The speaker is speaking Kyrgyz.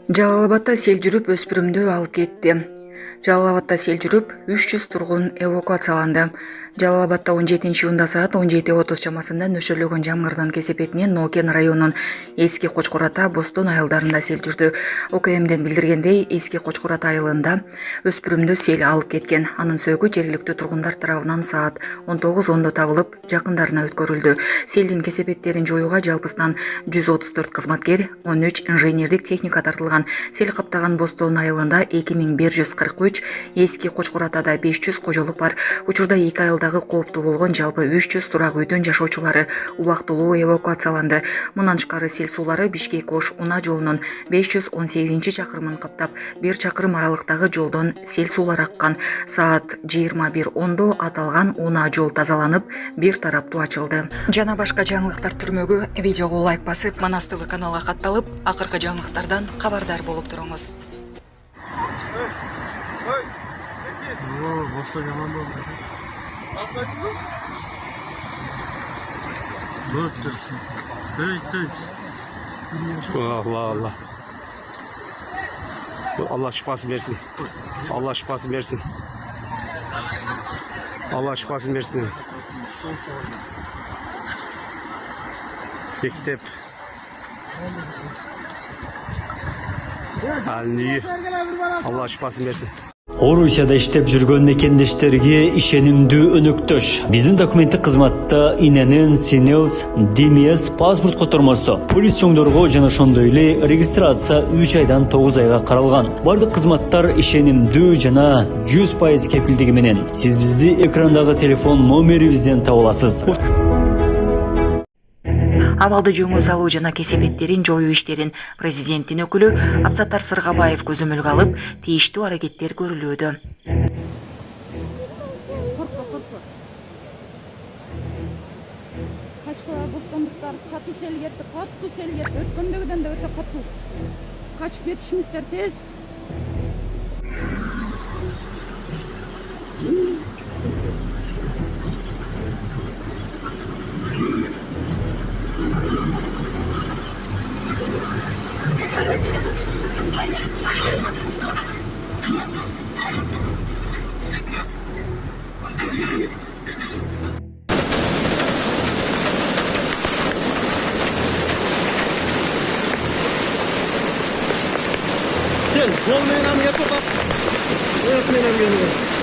Жалал Абадда сел жүрүп өспүрүмдү алып кетти. Жалал Абадда сел жүрүп 300 тургун эвакуацияланды. Жалал Абадда 17-июнда саат 17:30 чамасында нөшөрлөгөн жамгырдын кесепетинен Нокен районунун Эски Кочкор Ата Бостон айылдарында сел жүрдү. ОКМден билдиргендей, Эски Кочкор Ата айылында өспүрүмдү сел алып кеткен. Анын сөөгү жергиликтүү тургундар тарабынан саат 19:10 табылып, жакындарына өткөрүлдү. Селдин кесепеттерин жоюуга жалпысынан 134 кызматкер, 13 инженердик техника тартылган. Сел каптаган Бостон айылында 2143, Эски Кочкор Атада 500 кожолук бар. Учурда эки айылдагы кооптуу болгон жалпы 300 турак үйдүн жашоочулары убактылуу эвакуацияланды. Мындан тышкары сел суулары Бишкек-Ош унаа жолунун 518-чакырымын каптап, 1 чакырым аралыктагы жолдон сел суулары аккан. Саат 21:10 аталган унаа жол тазаланып, бир тараптуу ачылды. Жана башка жаңылыктар түрмөгү видеого лайк басып, Манас ТВ каналга катталып, акыркы жаңылыктардан кабардар болуп туруңуз. Allah. Allah şifasını versin. Allah şifasını versin. Allah şifasını versin. Mektup. Alnıyı. Allah şifasını versin. Орусияда иштеп жүргөн мекендештерге ишенимдүү өнөктөш. Биздин документтик кызматта иненин Синелс Демес паспорт котормосу полис чоңдорго жана ошондой эле регистрация 3 айдан 9 айга каралган. Бардык кызматтар ишенимдүү жана 100% кепилдиги менен. Сиз бизди экрандагы телефон номерибизден таба аласыз. Абалды жөнгө салуу жана кесепеттерин жоюу иштерин президенттин өкүлү Абсаттар Сыргабаев көзөмөлгө алып, тийиштүү аракеттер көрүлүүдө. Качкыла бостандыктар катуу сел кетти, өткөндөгүдөн да өтө катуу. Качып кетишиңиздер тез. Sen, jol menен am yapıp, öp menен geliyor.